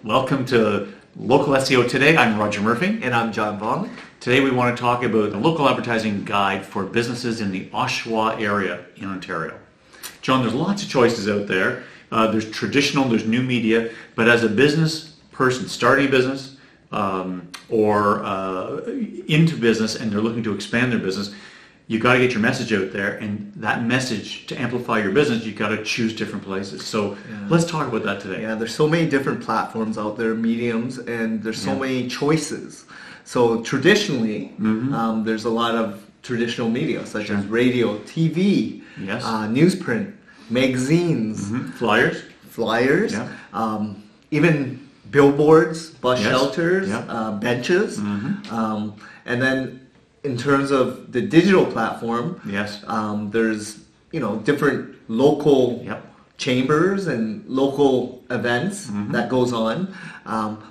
Welcome to Local SEO Today. I'm Roger Murphy. And I'm John Vaughn. Today we want to talk about a local advertising guide for businesses in the Oshawa area in Ontario. John, there's lots of choices out there. There's traditional, there's new media, but as a business person starting a business or into business and they're looking to expand their business, you got to get your message out there, and that message to amplify your business, you got to choose different places. So let's talk about that today. Yeah, there's so many different platforms out there, mediums, and there's so many choices. So traditionally, there's a lot of traditional media such as radio, TV, newsprint, magazines, flyers, even billboards, bus shelters, benches, and then in terms of the digital platform, there's different local chambers and local events that goes on.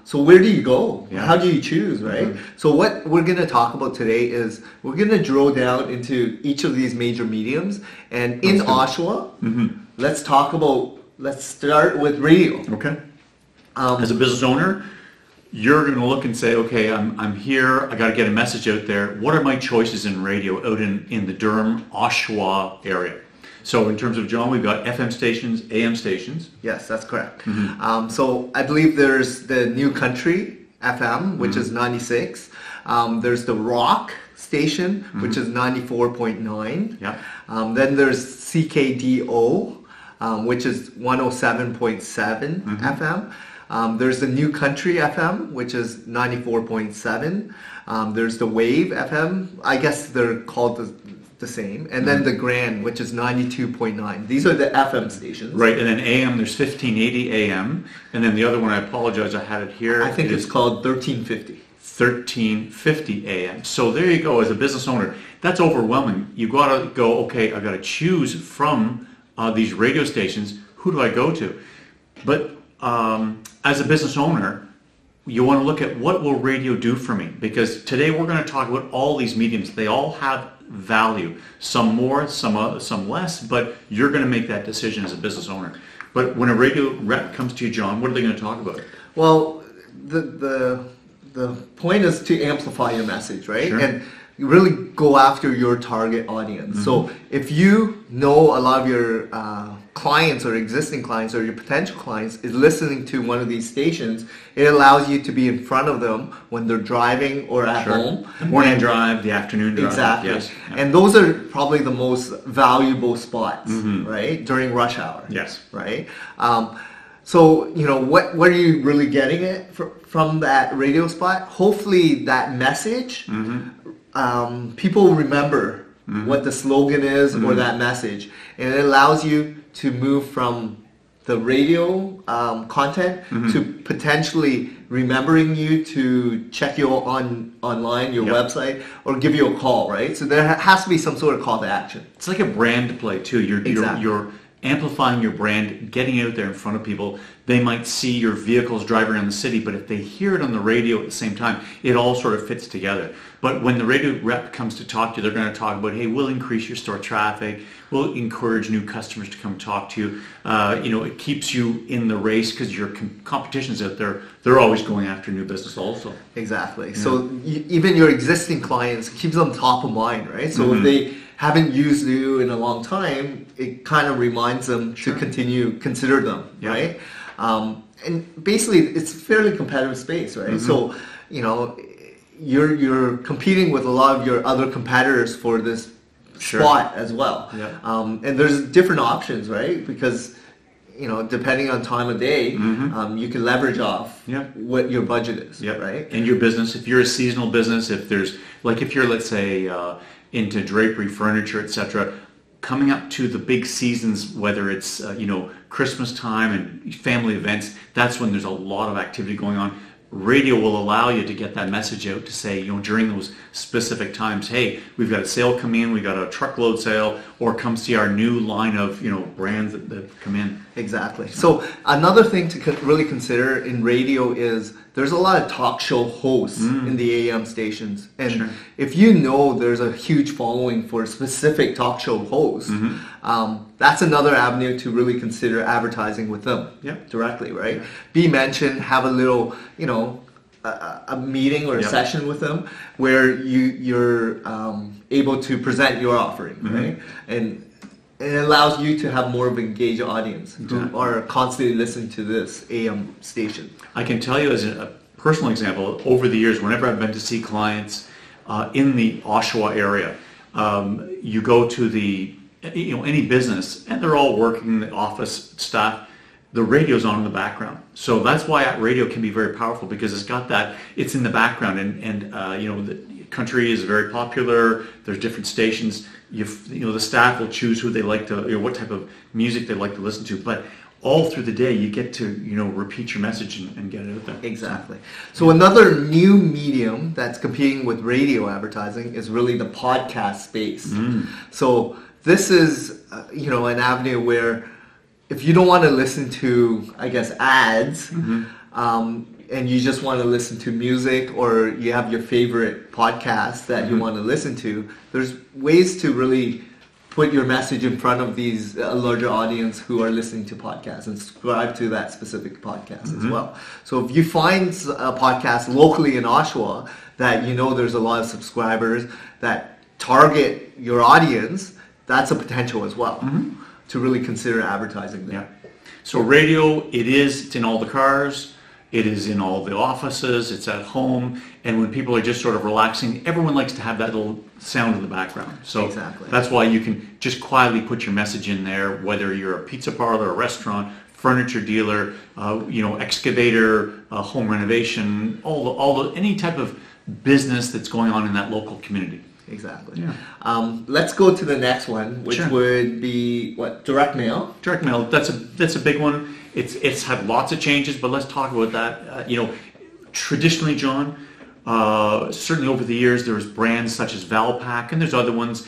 So where do you go? How do you choose, right? So what we're going to talk about today is we're going to drill down into each of these major mediums. And in Oshawa, let's start with radio. Okay. As a business owner, you're going to look and say, okay, I'm here, I got to get a message out there. What are my choices in radio out in the Durham, Oshawa area? So in terms of, John, we've got FM stations, AM stations. Yes, that's correct. So I believe there's the New Country FM, which is 96. There's the Rock station, which is 94.9. Then there's CKDO, which is 107.7 FM. There's the New Country FM, which is 94.7. There's the Wave FM. I guess they're called the same. And then the Grand, which is 92.9. These are the FM stations. Right, and then AM, there's 1580 AM. And then the other one, I apologize, I had it here. I think it's called 1350. 1350 AM. So there you go, as a business owner. That's overwhelming. You got to go, okay, I've got to choose from these radio stations. Who do I go to? But as a business owner, you want to look at what will radio do for me, because today we're going to talk about all these mediums. They all have value, some more, some less, but you're going to make that decision as a business owner. But when a radio rep comes to you, John, what are they going to talk about? Well, the point is to amplify your message, right? Sure. And you really go after your target audience. So if you know a lot of your clients or existing clients or your potential clients is listening to one of these stations, it allows you to be in front of them when they're driving or at home. The morning drive, the afternoon drive. Exactly. Yes. And those are probably the most valuable spots, right? During rush hour. Yes. Right? So, what are you really getting it from that radio spot? Hopefully that message, people remember what the slogan is or that message. And it allows you to move from the radio content to potentially remembering you to check you online, your website, or give you a call, right? So there has to be some sort of call to action. It's like a brand play too. You're amplifying your brand, getting out there in front of people. They might see your vehicles driving around the city, but if they hear it on the radio at the same time, it all sort of fits together. But when the radio rep comes to talk to you, they're going to talk about, hey, we'll increase your store traffic, we'll encourage new customers to come talk to you. It keeps you in the race because your competition's out there. They're always going after new business also. Exactly. So even your existing clients, keeps them top of mind, right? So if they haven't used you in a long time, it kind of reminds them to consider them, right? And basically, it's a fairly competitive space, right? So, you're competing with a lot of your other competitors for this spot as well. And there's different options, right? Because, depending on time of day, you can leverage off what your budget is, right? And your business, if you're a seasonal business, if you're, let's say, into drapery, furniture, etc., coming up to the big seasons, whether it's Christmas time and family events, that's when there's a lot of activity going on. Radio will allow you to get that message out to say, during those specific times, hey, we've got a sale come in, we got a truckload sale, or come see our new line of brands that come in. Exactly. So another thing to really consider in radio is there's a lot of talk show hosts in the AM stations. And Sure. if you know there's a huge following for specific talk show hosts, that's another avenue to really consider advertising with them directly, right? Be mentioned, have a little, a meeting or a session with them where you're able to present your offering, right? And it allows you to have more of an engaged audience who are constantly listening to this AM station. I can tell you as a personal example, over the years, whenever I've been to see clients in the Oshawa area, you go to any business, and they're all working, the office staff, the radio's on in the background. So that's why radio can be very powerful, because it's in the background, and the country is very popular. There's different stations. The staff will choose who they like to, what type of music they like to listen to. But all through the day, you get to, repeat your message and get it out there. Exactly. So another new medium that's competing with radio advertising is really the podcast space. So this is, an avenue where if you don't want to listen to, I guess, ads, and you just want to listen to music, or you have your favorite podcast that you want to listen to, there's ways to really put your message in front of these larger audience who are listening to podcasts and subscribe to that specific podcast as well. So if you find a podcast locally in Oshawa that there's a lot of subscribers that target your audience, that's a potential as well to really consider advertising there. Yeah. So radio, it's in all the cars. It is in all the offices, it's at home, and when people are just sort of relaxing, everyone likes to have that little sound in the background. So that's why you can just quietly put your message in there, whether you're a pizza parlor, a restaurant, furniture dealer, excavator, home renovation, any type of business that's going on in that local community. Exactly. Yeah. Let's go to the next one, which would be direct mail. Direct mail. That's a big one. It's had lots of changes, but let's talk about that. Traditionally, John, certainly over the years, there's brands such as Valpak, and there's other ones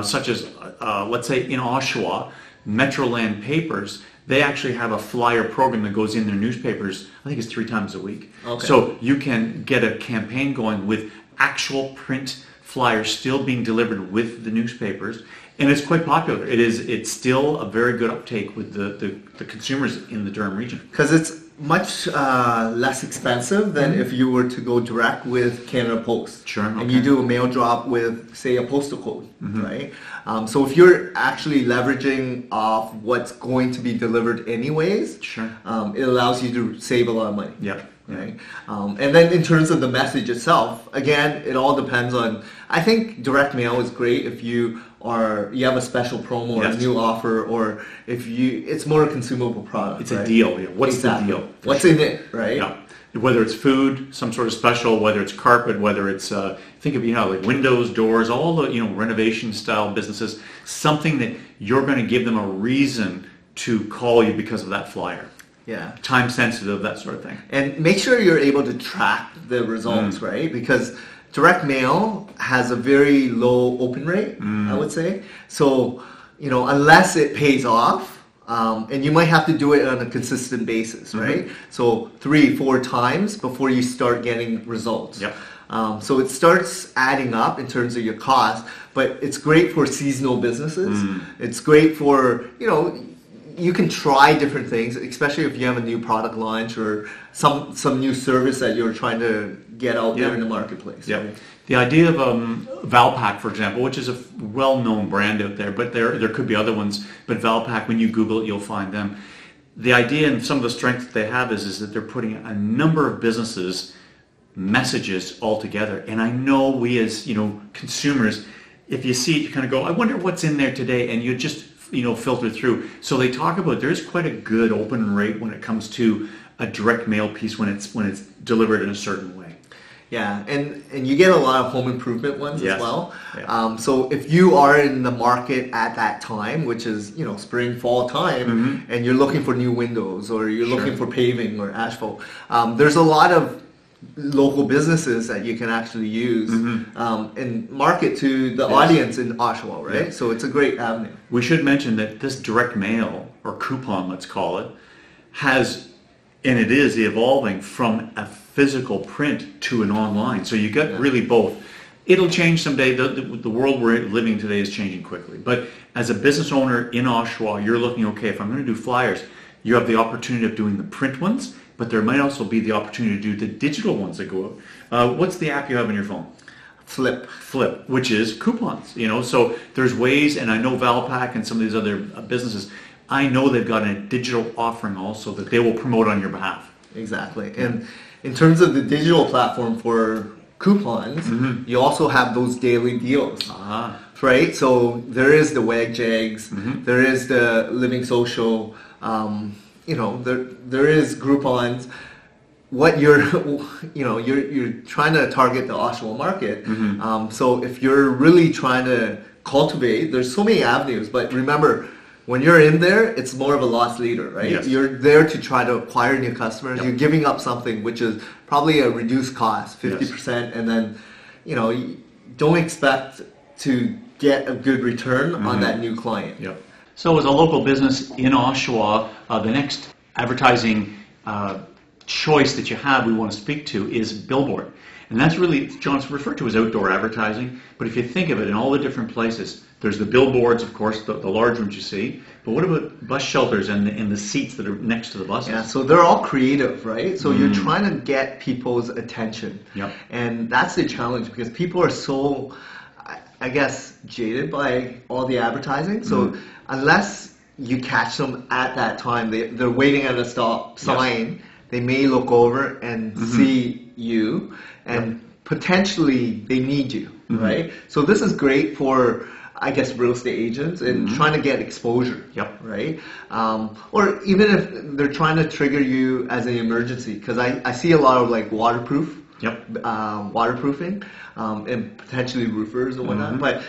such as, let's say, in Oshawa, Metroland Papers. They actually have a flyer program that goes in their newspapers. I think it's 3 times a week. Okay. So you can get a campaign going with actual print flyers still being delivered with the newspapers, and it's quite popular. It's still a very good uptake with the consumers in the Durham region, because it's much less expensive than if you were to go direct with Canada Post. Sure. Okay. And you do a mail drop with, say, a postal code, right? So if you're actually leveraging off what's going to be delivered anyways, it allows you to save a lot of money. Yeah. Right. And then in terms of the message itself, again, it all depends on. I think direct mail is great if you have a special promo or a new offer, or if it's more a consumable product. It's a deal. Yeah. What's the deal? What's in it, right? Yeah. Whether it's food, some sort of special, whether it's carpet, whether it's think of like windows, doors, all the renovation style businesses, something that you're going to give them a reason to call you because of that flyer. Yeah. Time sensitive, that sort of thing. And make sure you're able to track the results, right? Because direct mail has a very low open rate, I would say. So, unless it pays off, and you might have to do it on a consistent basis, right? So 3-4 times before you start getting results. Yep. So it starts adding up in terms of your cost, but it's great for seasonal businesses. It's great for, you can try different things, especially if you have a new product launch or some new service that you're trying to get out there in the marketplace. Yeah. Right? The idea of Valpak, for example, which is a well-known brand out there, but there could be other ones. But Valpak, when you Google it, you'll find them. The idea and some of the strength that they have is that they're putting a number of businesses messages all together. And I know we as consumers, if you see it, you kind of go, I wonder what's in there today, and you just filter through. So they talk about there's quite a good open rate when it comes to a direct mail piece when it's delivered in a certain way. Yeah, and you get a lot of home improvement ones as well. Yeah. So if you are in the market at that time, which is spring, fall time, and you're looking for new windows or you're looking for paving or asphalt, there's a lot of local businesses that you can actually use and market to the audience in Oshawa, right? Yeah. So it's a great avenue. We should mention that this direct mail, or coupon, let's call it, has, and it is evolving from a physical print to an online. So you get really both. It'll change someday. The world we're living today is changing quickly. But as a business owner in Oshawa, you're looking, okay, if I'm going to do flyers, you have the opportunity of doing the print ones, but there might also be the opportunity to do the digital ones that go out. What's the app you have on your phone? Flip, which is coupons. So there's ways, and I know Valpak and some of these other businesses, I know they've got a digital offering also that they will promote on your behalf. Exactly. And in terms of the digital platform for coupons, you also have those daily deals, right? So there is the WagJags, there is the Living Social, there is Groupons. What you're trying to target the Oshawa market. So if you're really trying to cultivate, there's so many avenues. But remember, when you're in there, it's more of a loss leader, right? Yes. You're there to try to acquire new customers. You're giving up something which is probably a reduced cost, 50%, and then, you don't expect to get a good return on that new client. Yep. So as a local business in Oshawa, the next advertising choice that you have we want to speak to is billboard. And that's really, John's referred to as outdoor advertising, but if you think of it in all the different places, there's the billboards, of course, the large ones you see, but what about bus shelters and the seats that are next to the buses? Yeah, so they're all creative, right? So you're trying to get people's attention. Yep. And that's the challenge because people are so, I guess, jaded by all the advertising. So unless you catch them at that time, they're waiting at a stop sign, they may look over and see you, and potentially they need you, right? So this is great for, I guess, real estate agents and trying to get exposure, right? Or even if they're trying to trigger you as an emergency, because I see a lot of like waterproofing, and potentially roofers and whatnot, but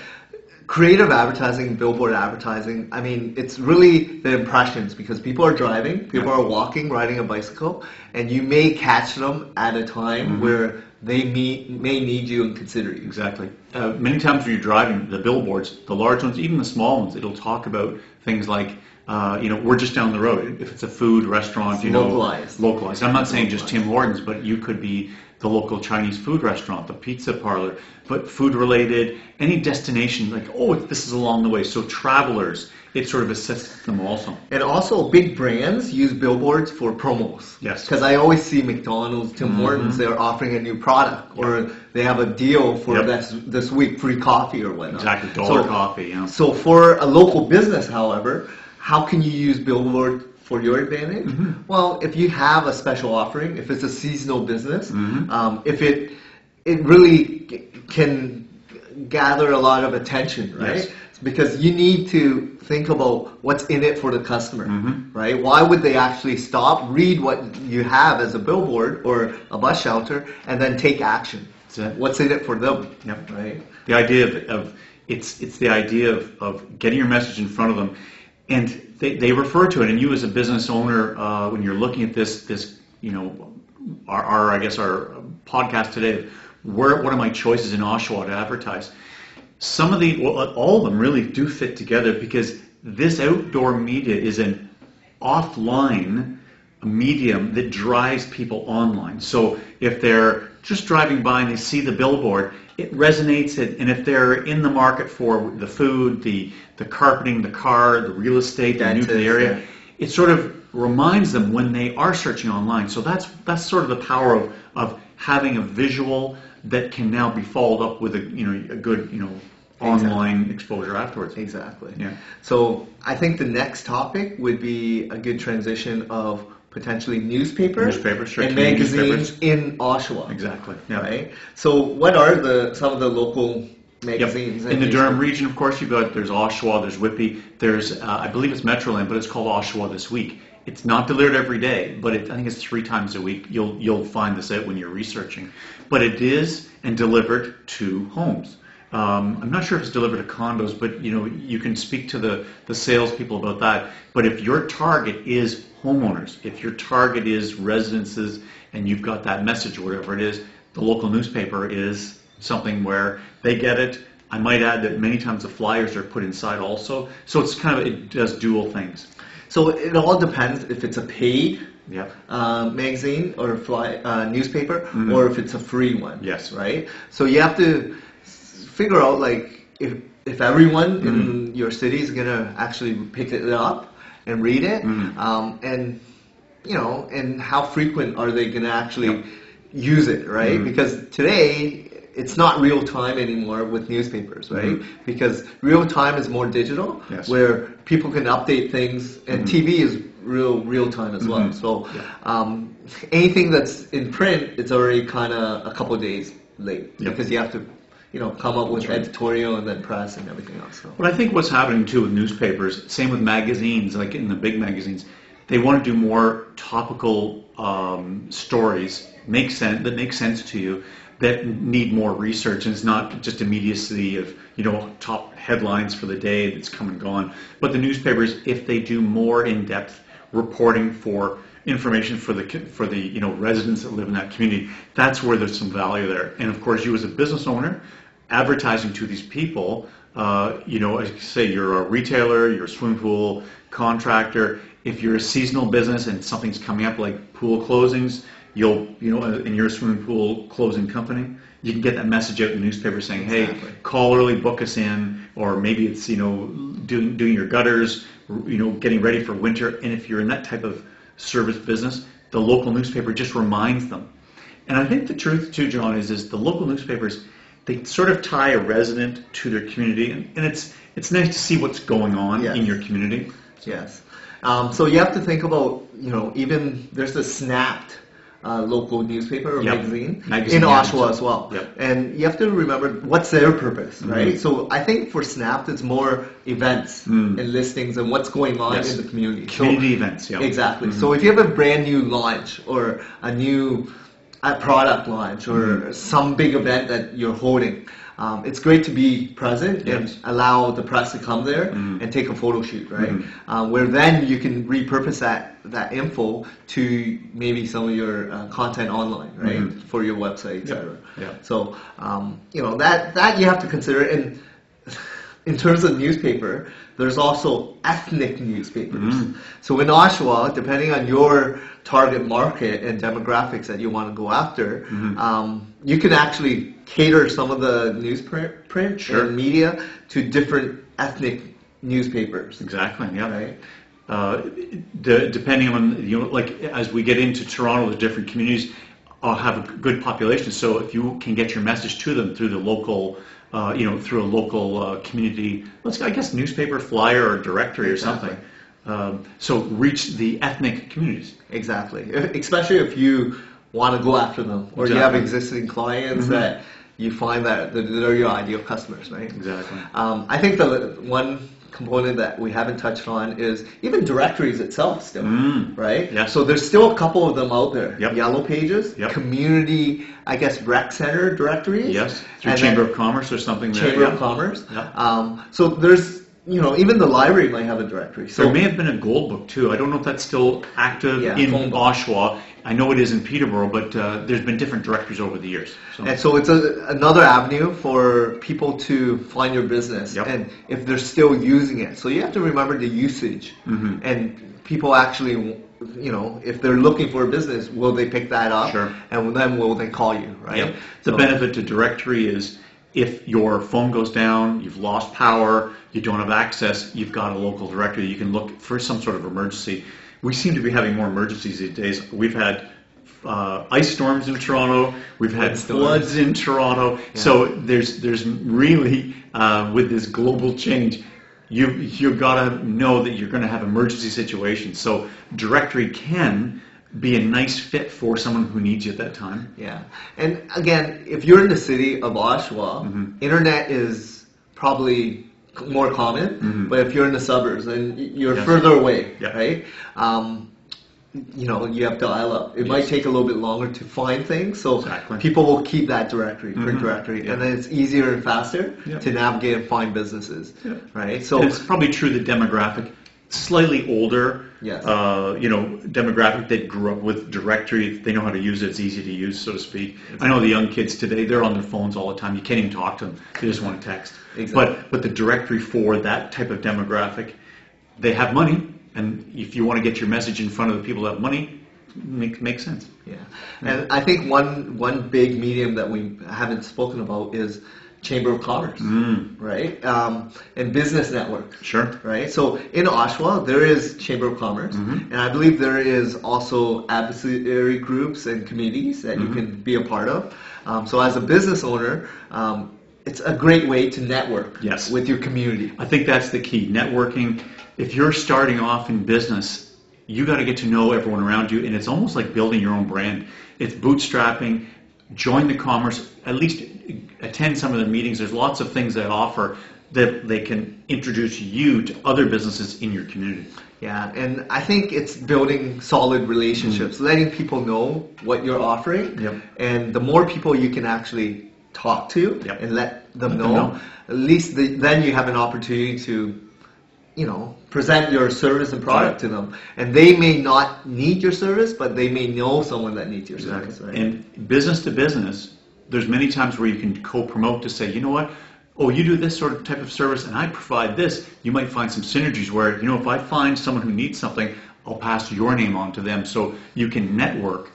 creative advertising, billboard advertising, I mean, it's really the impressions because people are driving, people are walking, riding a bicycle, and you may catch them at a time where they may need you and consider you. Exactly. Many times when you're driving, the billboards, the large ones, even the small ones, it'll talk about things like, we're just down the road. If it's a food restaurant, localized. I'm not saying just Tim Hortons, but you could be the local Chinese food restaurant, the pizza parlor, but food related, any destination, like, this is along the way. So travelers, it sort of assists them also. And also big brands use billboards for promos. Yes. Because I always see McDonald's, Tim Hortons, they're offering a new product or they have a deal for this week, free coffee or whatnot. Exactly, dollar coffee. So for a local business, however, how can you use billboard for your advantage? Well, if you have a special offering, if it's a seasonal business, if it really can gather a lot of attention, right? Yes. Because you need to think about what's in it for the customer, right? Why would they actually stop, read what you have as a billboard or a bus shelter, and then take action? What's in it for them, right? The idea of it's the idea of getting your message in front of them. And they refer to it, and you as a business owner, when you're looking at this, our podcast today, what are my choices in Oshawa to advertise? All of them really do fit together because this outdoor media is an offline medium that drives people online. So if they're just driving by and they see the billboard, it resonates, and if they're in the market for the food, the carpeting, the car, the real estate, they're new to the area, it sort of reminds them when they are searching online. So that's sort of the power of having a visual that can now be followed up with a good online exposure afterwards. Exactly. Yeah. So I think the next topic would be a good transition of potentially newspapers and magazines in Oshawa. Exactly. Yeah. Right. So what are some of the local magazines? In the Durham region, of course, there's Oshawa, there's Whitby, there's I believe it's Metroland, but it's called Oshawa This Week. It's not delivered every day, but I think it's 3 times a week. You'll find this out when you're researching, but it is and delivered to homes. I'm not sure if it's delivered to condos, but you can speak to the salespeople about that. But if your target is homeowners, if your target is residences, and you've got that message, whatever it is, the local newspaper is something where they get it. I might add that many times the flyers are put inside also, so it does dual things. So it all depends if it's a paid magazine or newspaper, or if it's a free one. Yes. Right? So you have to figure out like if everyone in your city is gonna actually pick it up and read it, and and how frequent are they gonna actually use it, right? Because today it's not real time anymore with newspapers, right? Because real time is more digital, where people can update things, and TV is real time as well. So anything that's in print, it's already kind of a couple of days late because you have to come up with editorial and then press and everything else. So. But I think what's happening too with newspapers, same with magazines, like in the big magazines, they want to do more topical stories that make sense to you, that need more research, and it's not just immediacy of top headlines for the day that's come and gone. But the newspapers, if they do more in-depth reporting for information for the residents that live in that community, that's where there's some value there. And of course, you as a business owner, advertising to these people, say you're a retailer, you're a swimming pool contractor. If you're a seasonal business and something's coming up like pool closings, in your swimming pool closing company, you can get that message out in the newspaper saying, hey, call early, book us in, or maybe it's, doing your gutters, getting ready for winter. And if you're in that type of service business, the local newspaper just reminds them. And I think the truth too, John, is the local newspapers, they sort of tie a resident to their community, and it's nice to see what's going on in your community. Yes. So you have to think about, even there's a Snapped local newspaper or magazine in Oshawa as well. And you have to remember what's their purpose, right? So I think for Snapped, it's more events and listings and what's going on in the community. Community events, Exactly. So if you have a brand new launch or a new product launch or some big event that you're holding, it's great to be present and allow the press to come there and take a photo shoot, right? Where then you can repurpose that info to maybe some of your content online, right? For your website, etc. So that you have to consider. And in terms of newspaper, there's also ethnic newspapers. So in Oshawa, depending on your target market and demographics that you want to go after, you can actually cater some of the newsprint and media to different ethnic newspapers. Exactly. Yeah. Right. Depending on like as we get into Toronto, the different communities have a good population. So if you can get your message to them through the local, through a local community, I guess newspaper, flyer, or directory or something. So reach the ethnic communities. Exactly. Especially if you want to go after them, or you have existing clients that you find that they're your ideal customers, right? Exactly. I think the one component that we haven't touched on is even directories itself still, right? Yeah. So there's still a couple of them out there. Yellow Pages, Yep. Community, I guess, rec center directories. Yes, through Chamber of Commerce or something. Chamber of Commerce. So there's, even the library might have a directory. So there may have been a gold book too. I don't know if that's still active in Oshawa. I know it is in Peterborough, but there's been different directories over the years. So. And so it's another avenue for people to find your business, and if they're still using it. So you have to remember the usage, and people actually, if they're looking for a business, will they pick that up? Sure. And then will they call you, right? Yep. The benefit to directory is if your phone goes down, you've lost power, you don't have access, you've got a local directory. You can look for some sort of emergency. We seem to be having more emergencies these days. We've had ice storms in Toronto. We've had floods in Toronto. Yeah. So there's really, with this global change, you've got to know that you're going to have emergency situations. So directory can be a nice fit for someone who needs you at that time. Yeah. And again, if you're in the city of Oshawa, internet is probably more common, but if you're in the suburbs and you're further away, right? You have dial-up. It might take a little bit longer to find things, so people will keep that directory, print directory, and then it's easier and faster to navigate and find businesses, right? So and it's probably true the demographic, slightly older, demographic that grew up with directory. They know how to use it. It's easy to use, so to speak. I know the young kids today, they're on their phones all the time. You can't even talk to them. They just want to text. But the directory for that type of demographic, they have money. And if you want to get your message in front of the people that have money, makes sense. Yeah, and I think one big medium that we haven't spoken about is Chamber of Commerce, right? And business network. Sure. Right? So in Oshawa, there is Chamber of Commerce, and I believe there is also advocacy groups and committees that you can be a part of. So as a business owner, it's a great way to network with your community. I think that's the key, networking. If you're starting off in business, you got to get to know everyone around you, and it's almost like building your own brand. It's bootstrapping. Join the commerce, at least attend some of the meetings. There's lots of things that offer that they can introduce you to other businesses in your community. Yeah, and I think it's building solid relationships, letting people know what you're offering, and the more people you can actually talk to and let them know, at least then you have an opportunity to, present your service and product to them. And they may not need your service, but they may know someone that needs your service. Right? And business to business, there's many times where you can co-promote to say, you know what, oh, you do this sort of type of service and I provide this. You might find some synergies where, if I find someone who needs something, I'll pass your name on to them. So you can network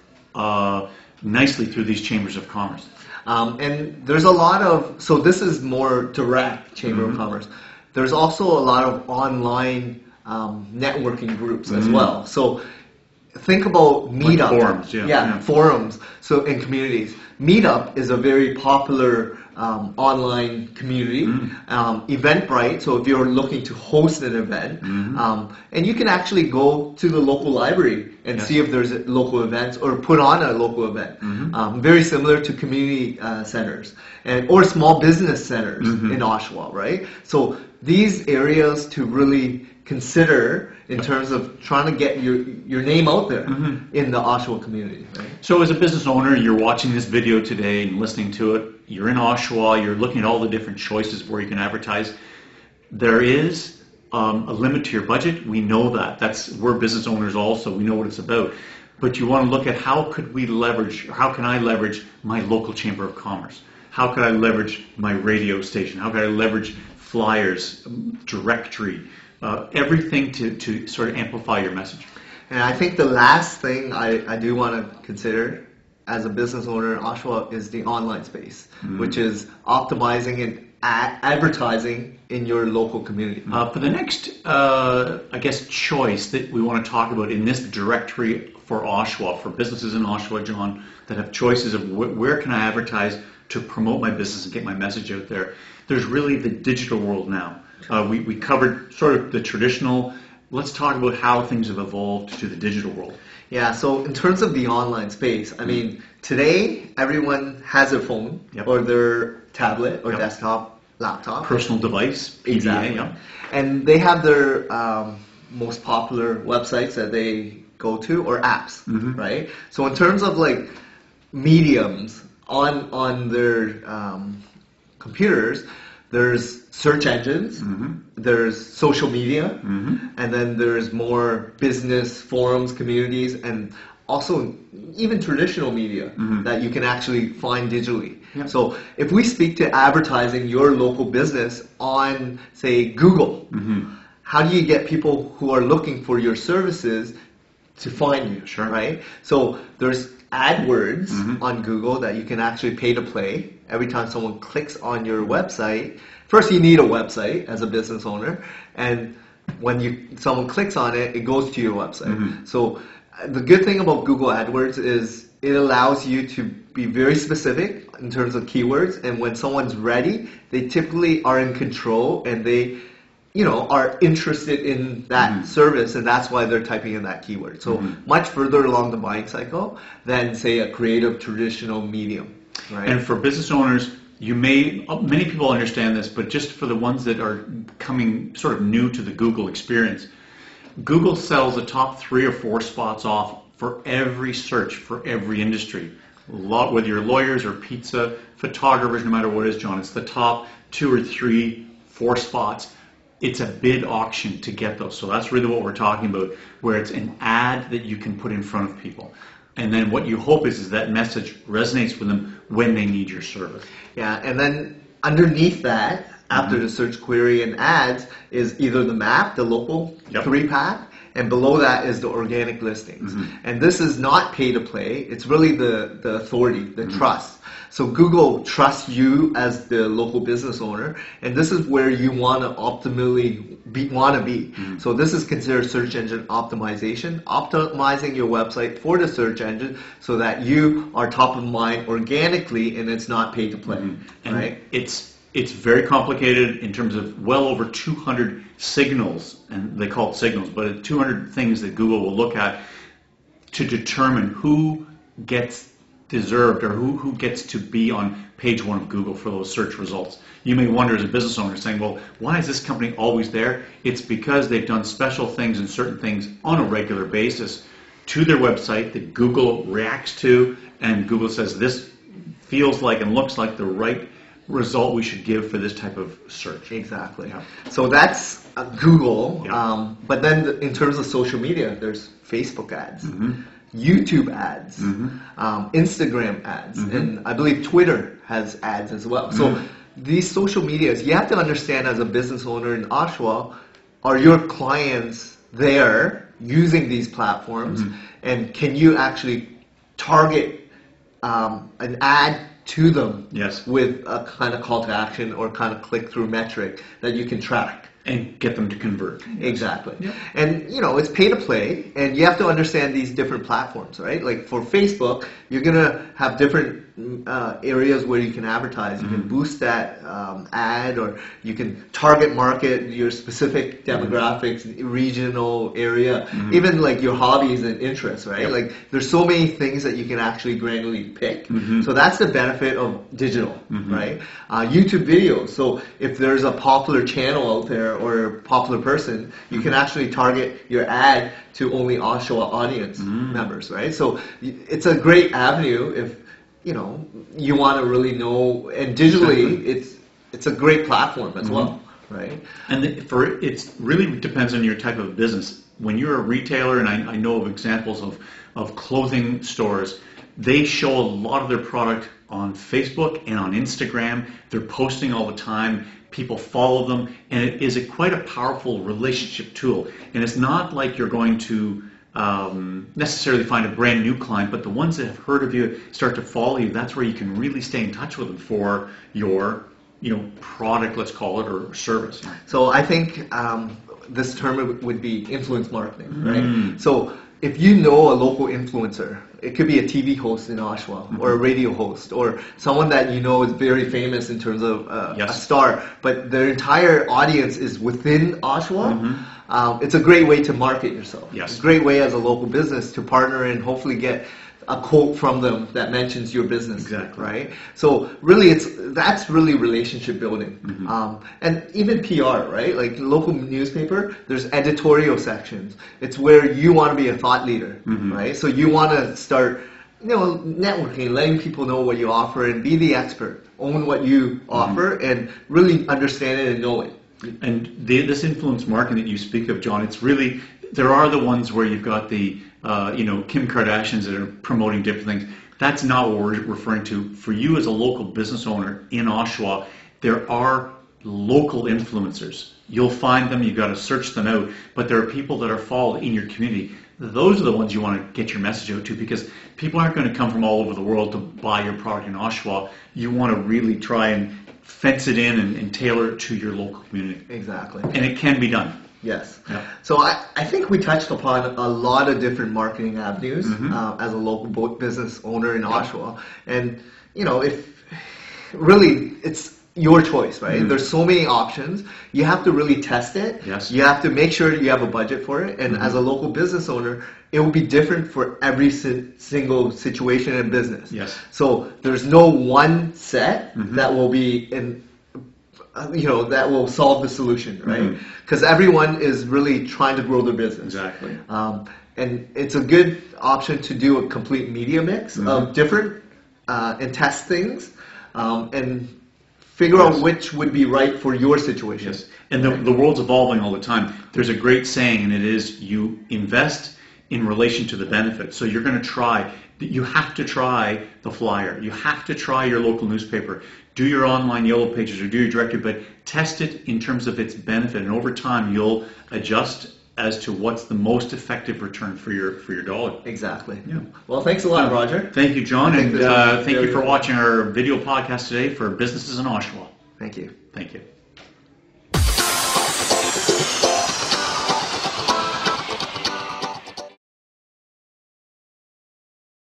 nicely through these chambers of commerce. And there's a lot of, so this is more direct Chamber of Commerce. There's also a lot of online networking groups as well. So think about Meetup. Like forums, forums. So in communities. Meetup is a very popular online community. Eventbrite, so if you're looking to host an event, and you can actually go to the local library and see if there's local events or put on a local event. Very similar to community centers or small business centers in Oshawa, right? So these areas to really consider in terms of trying to get your name out there in the Oshawa community. Right? So as a business owner, you're watching this video today and listening to it. You're in Oshawa. You're looking at all the different choices where you can advertise. There is a limit to your budget. We know that. We're business owners also. We know what it's about. But you want to look at how can I leverage my local Chamber of Commerce? How could I leverage my radio station? How could I leverage flyers, directory, everything to sort of amplify your message? And I think the last thing I do want to consider as a business owner in Oshawa is the online space, which is optimizing and advertising in your local community. For the next, choice that we want to talk about in this directory for Oshawa, for businesses in Oshawa, John, that have choices of where can I advertise to promote my business and get my message out there. There's really the digital world now. We covered sort of the traditional. Let's talk about how things have evolved to the digital world. Yeah, so in terms of the online space, I mean, today everyone has their phone or their tablet or desktop, laptop. Personal device, PDA, exactly. And they have their most popular websites that they go to or apps, right? So in terms of like mediums on their computers, there's search engines, there's social media, and then there's more business forums, communities, and also even traditional media that you can actually find digitally. So if we speak to advertising your local business on, say, Google, how do you get people who are looking for your services to find you, right? So there's AdWords on Google that you can actually pay to play. Every time someone clicks on your website, first you need a website as a business owner, and when someone clicks on it, it goes to your website. So the good thing about Google AdWords is it allows you to be very specific in terms of keywords, and when someone's ready, they typically are in control and they are interested in that service, and that's why they're typing in that keyword. So much further along the buying cycle than, say, a creative traditional medium. Right? And for business owners, many people understand this, but just for the ones that are coming sort of new to the Google experience, Google sells the top 3 or 4 spots off for every search, for every industry. Whether you're lawyers or pizza, photographers, no matter what it is, John, it's the top 2 or 3, 4 spots. It's a bid auction to get those. So that's really what we're talking about, where it's an ad that you can put in front of people. And then what you hope is that message resonates with them when they need your service. Yeah, and then underneath that, after the search query and ads, is either the map, the local 3-pack, and below that is the organic listings. And this is not pay to play. It's really the authority, the trust. So Google trusts you as the local business owner, and this is where you want to optimally be. So this is considered search engine optimization, optimizing your website for the search engine so that you are top of mind organically, and it's not pay to play. Right? It's very complicated in terms of well over 200 signals, and they call it signals, but 200 things that Google will look at to determine who gets deserved or who gets to be on page 1 of Google for those search results. You may wonder as a business owner saying, well, why is this company always there? It's because they've done special things and certain things on a regular basis to their website that Google reacts to, and Google says this feels like and looks like the right result we should give for this type of search. Exactly. Yeah. So that's Google. Yeah. But then in terms of social media, there's Facebook ads, YouTube ads, Instagram ads, and I believe Twitter has ads as well. So these social medias, you have to understand as a business owner in Oshawa, are your clients there using these platforms, and can you actually target an ad to them with a kind of call to action or kind of click-through metric that you can track. And get them to convert. Exactly. Yeah. And, you know, it's pay to play, and you have to understand these different platforms, right? Like for Facebook, you're going to have different areas where you can advertise. You can boost that ad, or you can target market your specific demographics, regional area, even like your hobbies and interests, right? Yep. Like there's so many things that you can actually granularly pick. So that's the benefit of digital, right? YouTube videos. So if there's a popular channel out there or a popular person, you can actually target your ad to only Oshawa audience members, right? So it's a great avenue if you want to really know, and digitally it's a great platform as well, right? And it really depends on your type of business. When you're a retailer, and I know of examples of clothing stores, they show a lot of their product on Facebook and on Instagram. They're posting all the time. People follow them, and it is quite a powerful relationship tool. And it's not like you're going to necessarily find a brand new client, but the ones that have heard of you start to follow you. That's where you can really stay in touch with them for your product, let's call it, or service. So I think this term would be influence marketing, right? So if you know a local influencer, it could be a TV host in Oshawa, or a radio host, or someone that you know is very famous in terms of a star, but their entire audience is within Oshawa. It's a great way to market yourself. Yes. It's a great way as a local business to partner and hopefully get a quote from them that mentions your business. Exactly. Right? So really that's really relationship building. And even PR, right? Like local newspaper, there's editorial sections. It's where you want to be a thought leader, right? So you want to start networking, letting people know what you offer and be the expert, own what you offer and really understand it and know it. And this influence marketing that you speak of, John, it's really, there are the ones where you've got the Kim Kardashians that are promoting different things. That's not what we're referring to. For you as a local business owner in Oshawa, there are local influencers. You'll find them, you've got to search them out, but there are people that are followed in your community. Those are the ones you want to get your message out to, because people aren't going to come from all over the world to buy your product in Oshawa. You want to really try and fence it in and tailor it to your local community. Exactly. And it can be done. Yes. Yeah. So I think we touched upon a lot of different marketing avenues as a local business owner in Oshawa. And, if really it's your choice, right? There's so many options. You have to really test it. Yes. You have to make sure you have a budget for it. And as a local business owner, it will be different for every single situation in business. Yes. So there's no one set that will be that will solve the solution, right? Because everyone is really trying to grow their business. Exactly. And it's a good option to do a complete media mix of different and test things and figure out which would be right for your situation. Yes. And the world's evolving all the time. There's a great saying, and it is, you invest in relation to the benefit. So you're going to try. You have to try the flyer. You have to try your local newspaper. Do your online yellow pages or do your directory, but test it in terms of its benefit. And over time, you'll adjust as to what's the most effective return for your dollar. Exactly. Yeah. Well, thanks a lot, Roger. Thank you, John, and thank you for cool. watching our video podcast today for businesses in Oshawa. Thank you. Thank you.